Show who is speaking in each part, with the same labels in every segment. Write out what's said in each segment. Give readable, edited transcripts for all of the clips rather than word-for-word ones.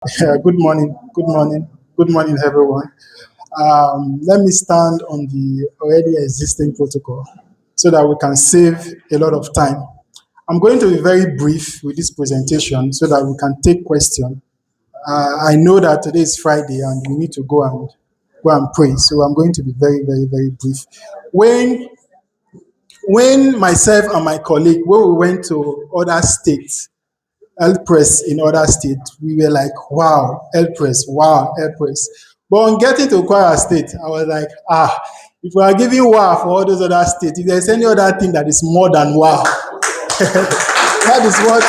Speaker 1: Good morning, good morning, good morning, everyone. Let me stand on the already existing protocol so that we can save a lot of time. I'm going to be very brief with this presentation so that we can take questions. I know that today is Friday and we need to go and pray, so I'm going to be very, very, very brief. When when myself and my colleague, when we went to other states, health press in other states, we were like, wow, health press. But on getting to Kwara State, I was like, if we are giving wow for all those other states, if there's any other thing that is more than wow, that is what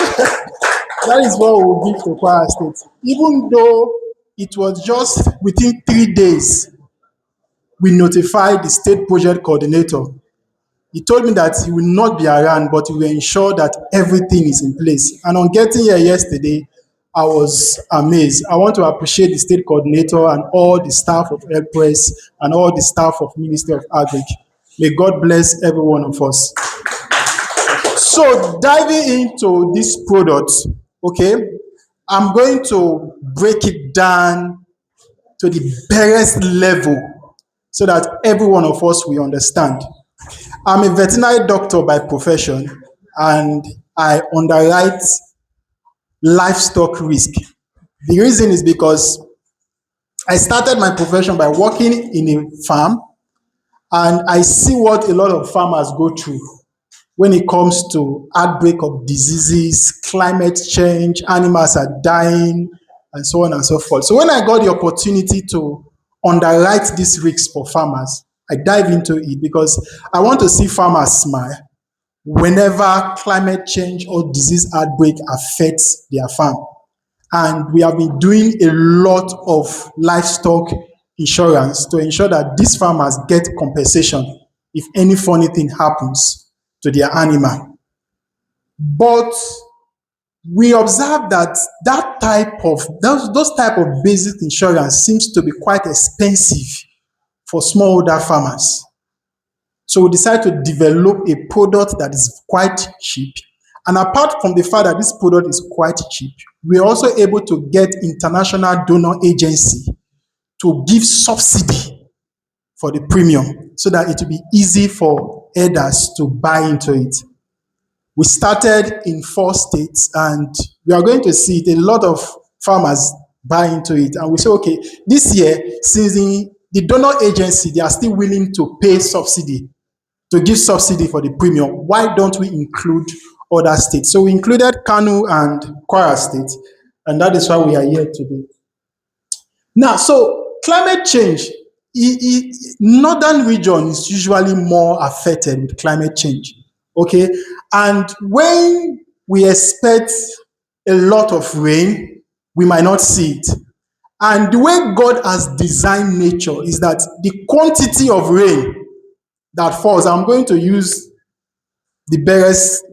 Speaker 1: that is what we will give to Kwara State. Even though it was just within 3 days, we notified the state project coordinator. He told me that he will not be around, but he will ensure that everything is in place. And on getting here yesterday, I was amazed. I want to appreciate the state coordinator and all the staff of Airpress and all the staff of Ministry of Agric. May God bless every one of us. So diving into this product, okay, I'm going to break it down to the barest level so that every one of us will understand. I'm a veterinary doctor by profession and I underwrite livestock risk. The reason is because I started my profession by working in a farm and I see what a lot of farmers go through when it comes to outbreak of diseases, climate change, animals are dying, and so on and so forth. So when I got the opportunity to underwrite these risks for farmers, I dive into it because I want to see farmers smile whenever climate change or disease outbreak affects their farm. And we have been doing a lot of livestock insurance to ensure that these farmers get compensation if any funny thing happens to their animal. But we observe that those type of basic insurance seems to be quite expensive for smallholder farmers. So we decided to develop a product that is quite cheap. And apart from the fact that this product is quite cheap, we're also able to get international donor agency to give subsidy for the premium so that it will be easy for herders to buy into it. We started in 4 states and we are going to see it. A lot of farmers buy into it. And we say, okay, this year, since the donor agency, they are still willing to pay subsidy, to give subsidy for the premium, why don't we include other states? So we included Kano and Kwara State, and that is why we are here today. Now, so climate change, northern region is usually more affected with climate change, okay? And when we expect a lot of rain, we might not see it. And the way God has designed nature is that the quantity of rain that falls, I'm going to use the barest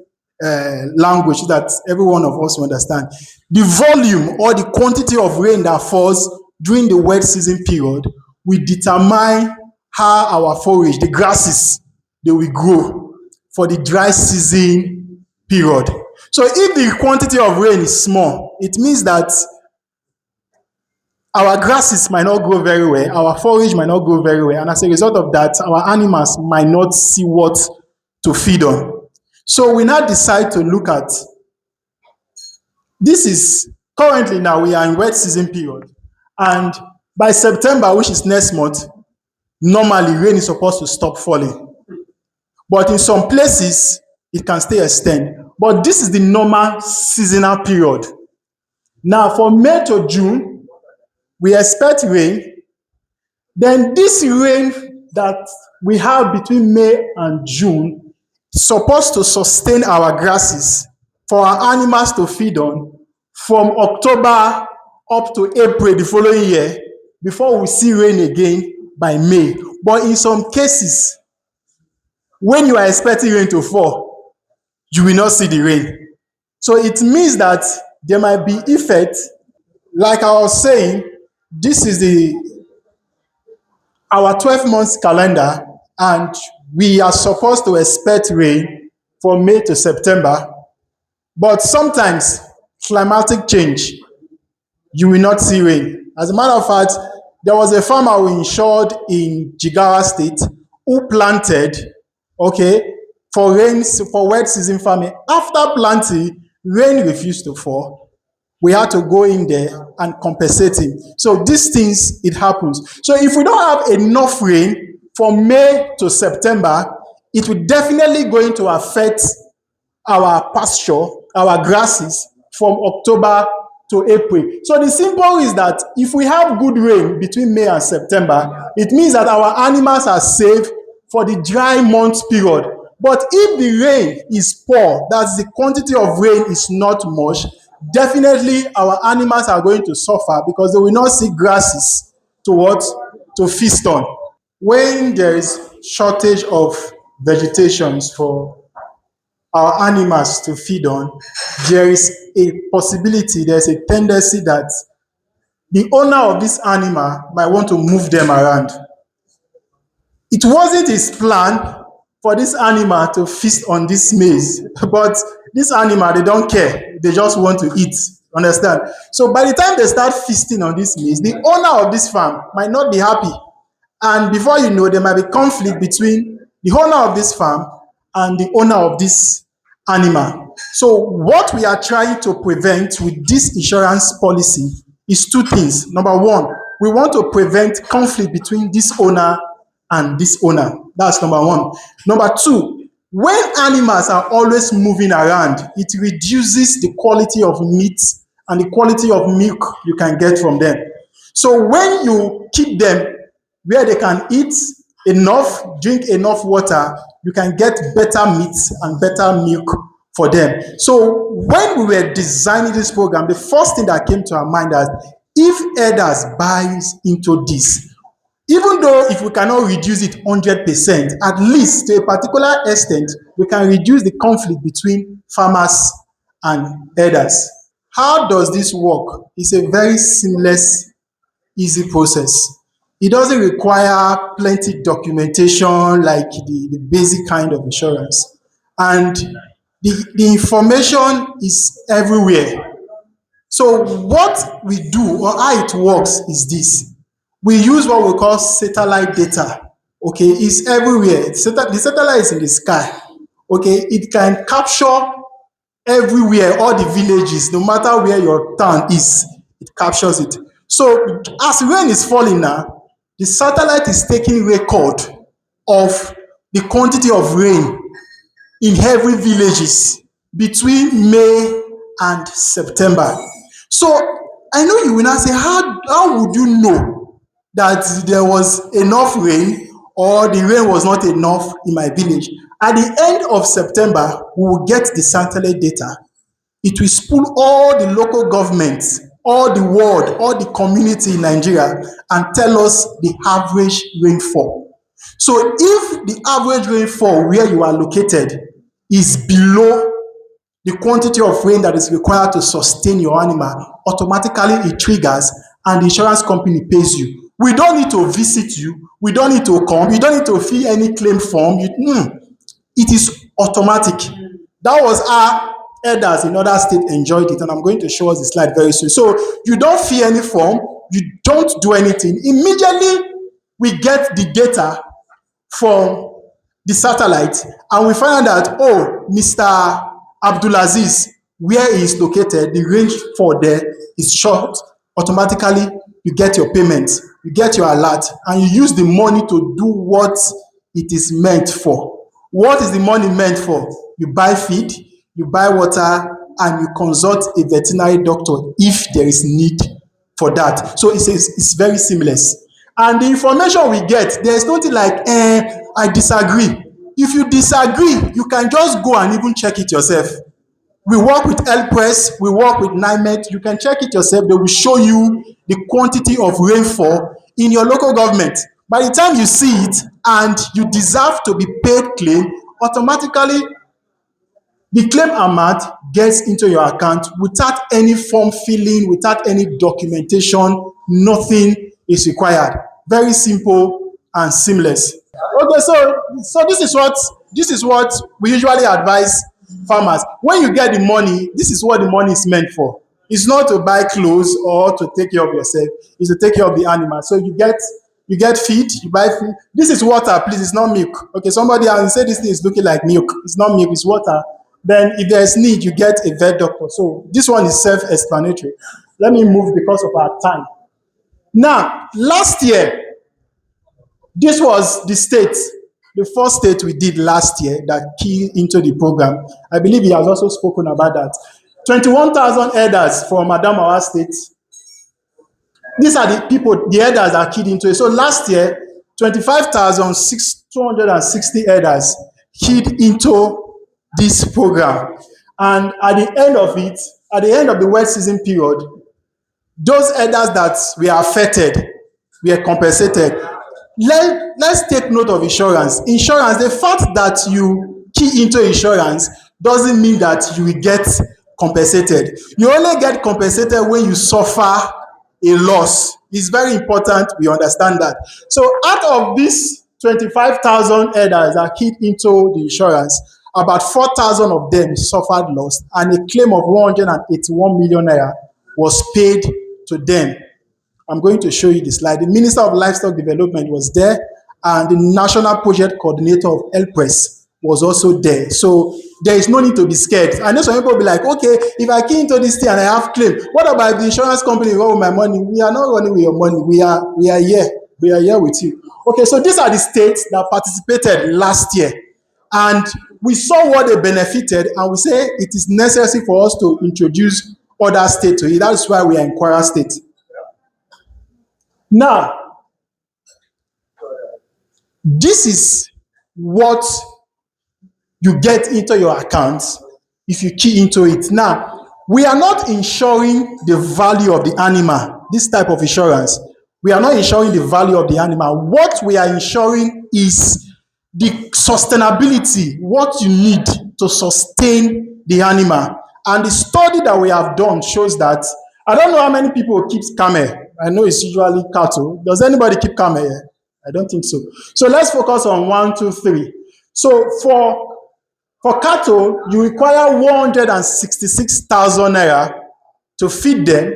Speaker 1: language that every one of us will understand. The volume or the quantity of rain that falls during the wet season period will determine how our forage, the grasses, they will grow for the dry season period. So if the quantity of rain is small, it means that our grasses might not grow very well, our forage might not grow very well, and as a result of that, our animals might not see what to feed on. So we now decide to look at this is currently now we are in wet season period, and by September, which is next month, normally rain is supposed to stop falling. But in some places, it can still extend. But this is the normal seasonal period. Now, for May to June, we expect rain. Then this rain that we have between May and June is supposed to sustain our grasses for our animals to feed on from October up to April the following year before we see rain again by May. But in some cases, when you are expecting rain to fall, you will not see the rain. So it means that there might be effect. Like I was saying, this is our 12 months calendar, and we are supposed to expect rain from May to September. But sometimes climatic change, you will not see rain. As a matter of fact, there was a farmer who insured in Jigawa State who planted, okay, for rains for wet season farming. After planting, rain refused to fall. We had to go in there and compensate him. So these things, it happens. So if we don't have enough rain from May to September, it will definitely going to affect our pasture, our grasses from October to April. So the simple is that if we have good rain between May and September, it means that our animals are safe for the dry month period. But if the rain is poor, that's the quantity of rain is not much, definitely our animals are going to suffer because they will not see grasses to what? To feast on. When there is shortage of vegetations for our animals to feed on, there is a possibility, there's a tendency that the owner of this animal might want to move them around. It wasn't his plan for this animal to feast on this maize, but this animal, they don't care. They just want to eat. Understand? So by the time they start feasting on this maize, the owner of this farm might not be happy. And before you know, there might be conflict between the owner of this farm and the owner of this animal. So what we are trying to prevent with this insurance policy is two things. Number one, we want to prevent conflict between this owner and this owner. That's number one. Number two, when animals are always moving around, it reduces the quality of meat and the quality of milk you can get from them. So when you keep them where they can eat enough, drink enough water, you can get better meat and better milk for them. So when we were designing this program, the first thing that came to our mind is if herders buys into this, even though if we cannot reduce it 100%, at least to a particular extent, we can reduce the conflict between farmers and herders. How does this work? It's a very seamless, easy process. It doesn't require plenty documentation like the basic kind of insurance. And the information is everywhere. So what we do or how it works is this. We use what we call satellite data. Okay, it's everywhere. The satellite is in the sky. Okay, it can capture everywhere, all the villages, no matter where your town is, it captures it. So as rain is falling now, the satellite is taking record of the quantity of rain in every villages between May and September. So I know you will not say, how would you know that there was enough rain or the rain was not enough in my village? At the end of September, we will get the satellite data. It will spool all the local governments, all the world, all the community in Nigeria and tell us the average rainfall. So if the average rainfall where you are located is below the quantity of rain that is required to sustain your animal, automatically it triggers and the insurance company pays you. We don't need to visit you. We don't need to come. You don't need to fill any claim form. It is automatic. That was how elders in other states enjoyed it, and I'm going to show us the slide very soon. So you don't fill any form. You don't do anything. Immediately, we get the data from the satellite and we find out that, oh, Mr. Abdulaziz, where he is located, the range for there is short. Automatically, you get your payment, you get your alert, and you use the money to do what it is meant for. What is the money meant for? You buy feed, you buy water, and you consult a veterinary doctor if there is need for that. So it's very seamless. And the information we get, there's nothing like, I disagree. If you disagree, you can just go and even check it yourself. We work with Press, we work with NIMET. You can check it yourself. They will show you the quantity of rainfall in your local government. By the time you see it and you deserve to be paid claim, automatically the claim amount gets into your account without any form filling, without any documentation. Nothing is required. Very simple and seamless. Okay, so this is what we usually advise farmers. When you get the money, this is what the money is meant for. It's not to buy clothes or to take care of yourself. It's to take care of the animal. So you get feed, you buy feed. This is water, please. It's not milk. Okay, somebody else say this thing is looking like milk. It's not milk. It's water. Then, if there's need, you get a vet doctor. So this one is self-explanatory. Let me move because of our time. Now, last year, this was the first state we did last year that keyed into the program. I believe he has also spoken about that. 21,000 herders from Adamawa State. These are the people, the herders are keyed into it. So last year, 25,260 herders keyed into this program. And at the end of it, at the end of the wet season period, those herders that were affected were compensated. Let's take note of insurance. Insurance, the fact that you key into insurance doesn't mean that you will get compensated. You only get compensated when you suffer a loss. It's very important we understand that. So out of these 25,000 herders that keyed into the insurance, about 4,000 of them suffered loss, and a claim of 181 million naira was paid to them. I'm going to show you the slide. The Minister of Livestock Development was there, and the National Project Coordinator of HelpPress was also there. So there is no need to be scared. I know some people will be like, okay, if I key into this thing and I have claim, what about the insurance company run with my money? We are not running with your money. We are here. We are here with you. Okay, so these are the states that participated last year. And we saw what they benefited, and we say it is necessary for us to introduce other states to it. That's why we are in Kwara State. Now, this is what you get into your account if you key into it. Now, we are not insuring the value of the animal, this type of insurance. We are not insuring the value of the animal. What we are insuring is the sustainability, what you need to sustain the animal. And the study that we have done shows that, I don't know how many people keep camel. I know it's usually cattle. Does anybody keep camel here? I don't think so. So let's focus on 1, 2, 3. So for cattle, you require 166,000 naira to feed them.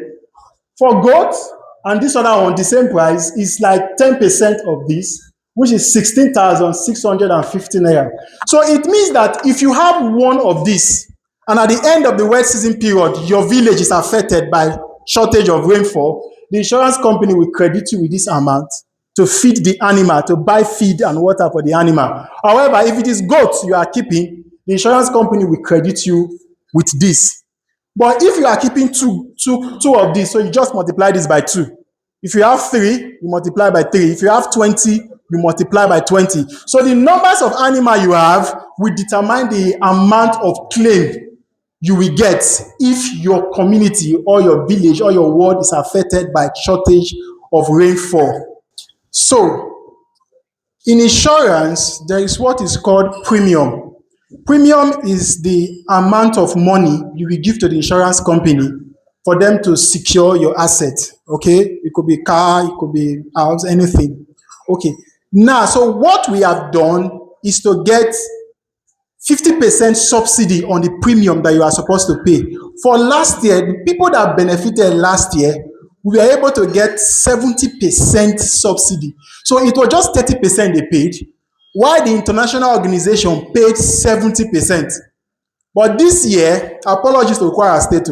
Speaker 1: For goats, and this other one, the same price, is like 10% of this, which is 16,650 naira. So it means that if you have one of these, and at the end of the wet season period, your village is affected by shortage of rainfall, the insurance company will credit you with this amount to feed the animal, to buy feed and water for the animal. However, if it is goats you are keeping, the insurance company will credit you with this. But if you are keeping two of these, so you just multiply this by 2. If you have 3, you multiply by 3. If you have 20, you multiply by 20. So the numbers of animal you have will determine the amount of claim you will get if your community or your village or your ward is affected by shortage of rainfall. So, in insurance, there is what is called premium. Premium is the amount of money you will give to the insurance company for them to secure your asset. Okay? It could be car, it could be house, anything. Okay. Now, so what we have done is to get 50% subsidy on the premium that you are supposed to pay. For last year, the people that benefited last year, we were able to get 70% subsidy. So it was just 30% they paid, while the international organization paid 70%. But this year, apologies to Kwara State,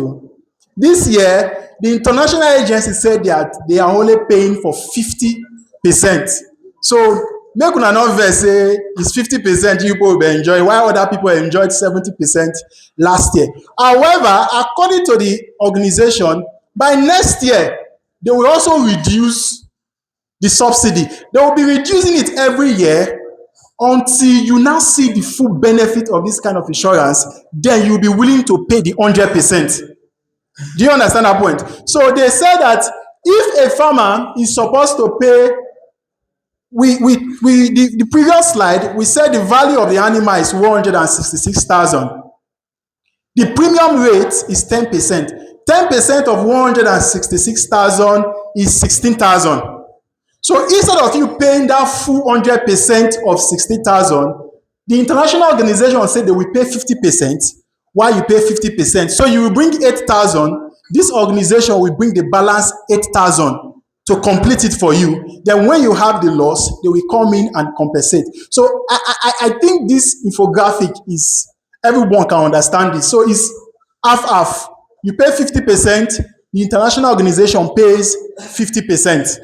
Speaker 1: this year, the international agency said that they are only paying for 50%. So make una not vex say it's 50% you people will enjoy, while other people enjoyed 70% last year. However, according to the organization, by next year, they will also reduce the subsidy. They will be reducing it every year until you now see the full benefit of this kind of insurance. Then you'll be willing to pay the 100%. Do you understand that point? So they said that if a farmer is supposed to pay, the previous slide, we said the value of the animal is 166,000. The premium rate is 10%. 10% of 166,000 is 16,000. So instead of you paying that full 100% of 60,000, the international organization said they will pay 50%, while you pay 50%. So you will bring 8,000, This organization will bring the balance 8,000 to complete it for you. Then when you have the loss, they will come in and compensate. So I think this infographic is, everyone can understand this. So it's half half. You pay 50%, the international organization pays 50%.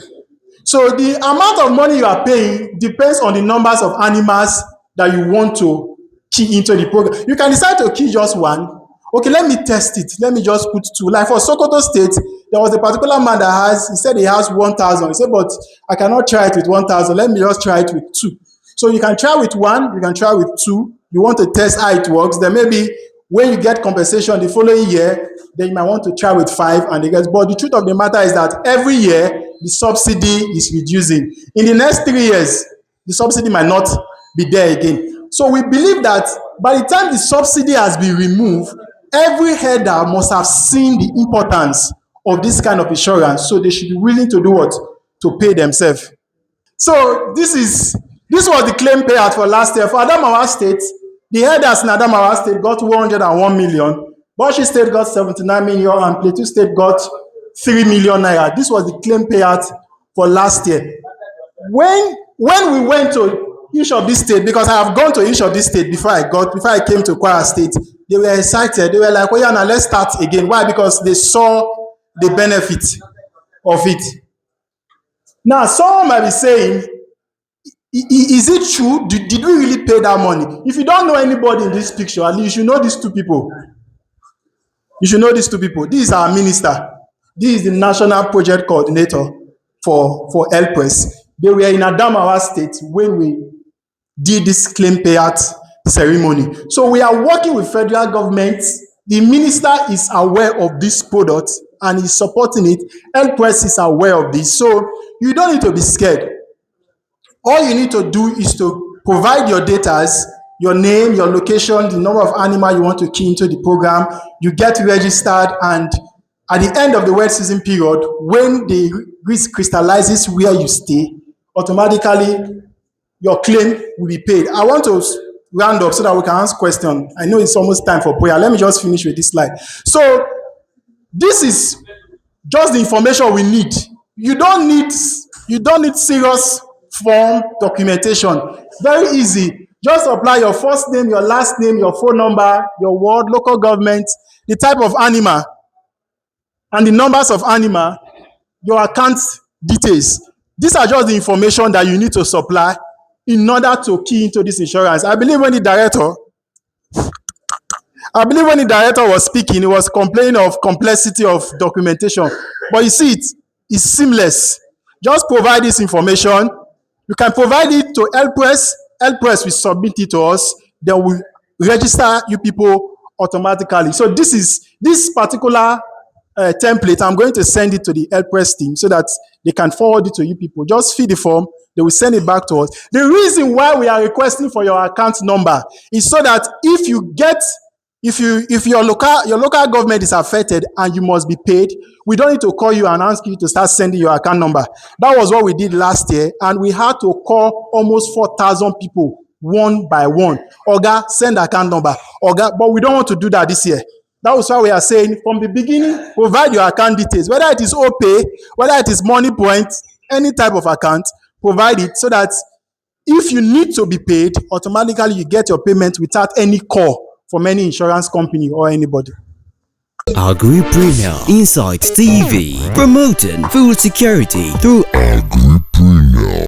Speaker 1: So the amount of money you are paying depends on the numbers of animals that you want to key into the program. You can decide to key just one. Okay, let me test it. Let me just put two. Like for Sokoto State, there was a particular man that he said he has 1,000. He said, but I cannot try it with 1,000. Let me just try it with two. So you can try with one, you can try with two. You want to test how it works. Then maybe when you get compensation the following year, then you might want to try with five and they get. But the truth of the matter is that every year the subsidy is reducing. In the next 3 years, the subsidy might not be there again. So we believe that by the time the subsidy has been removed, every header must have seen the importance of this kind of insurance. So they should be willing to do what? To pay themselves. So this was the claim payout for last year. For Adamawa State, the headers in Adamawa State got 101 million. Bauchi State got 79 million and Plateau State got 3 million naira. This was the claim payout for last year. When we went to each of these states, because I have gone to each of these states before I came to Kwara State, they were excited. They were like, oh yeah, now let's start again. Why? Because they saw the benefit of it. Now, someone might be saying, is it true? Did we really pay that money? If you don't know anybody in this picture, at least you should know these two people. You should know these two people. This is our minister. This is the national project coordinator for HelpRest. They were in Adamawa State when we did this claim payout ceremony. So we are working with federal government. The minister is aware of this product and is supporting it. HelpRest is aware of this. So you don't need to be scared. All you need to do is to provide your data, your name, your location, the number of animals you want to key into the program. You get registered, and at the end of the wet season period, when the risk crystallizes where you stay, automatically your claim will be paid. I want to round up so that we can ask questions. I know it's almost time for prayer. Let me just finish with this slide. So this is just the information we need. You don't need serious form documentation. Very easy. Just apply your first name, your last name, your phone number, your ward, local government, the type of animal, and the numbers of animal, your account details. These are just the information that you need to supply in order to key into this insurance. I believe when the director was speaking, he was complaining of complexity of documentation. But you see, it's seamless. Just provide this information. You can provide it to HelpRest. HelpRest will submit it to us. Then we register you people automatically. So this particular template, I'm going to send it to the HelpRest team so that they can forward it to you people. Just fill the form. They will send it back to us. The reason why we are requesting for your account number is so that if your local government is affected and you must be paid, we don't need to call you and ask you to start sending your account number. That was what we did last year, and we had to call almost 4,000 people one by one. Oga, send account number. Oga, but we don't want to do that this year. That was why we are saying from the beginning, provide your account details, whether it is OPay, whether it is Money Point, any type of account, provide it so that if you need to be paid, automatically you get your payment without any call from any insurance company or anybody.
Speaker 2: Agri Premier Insight TV, promoting food security through Agri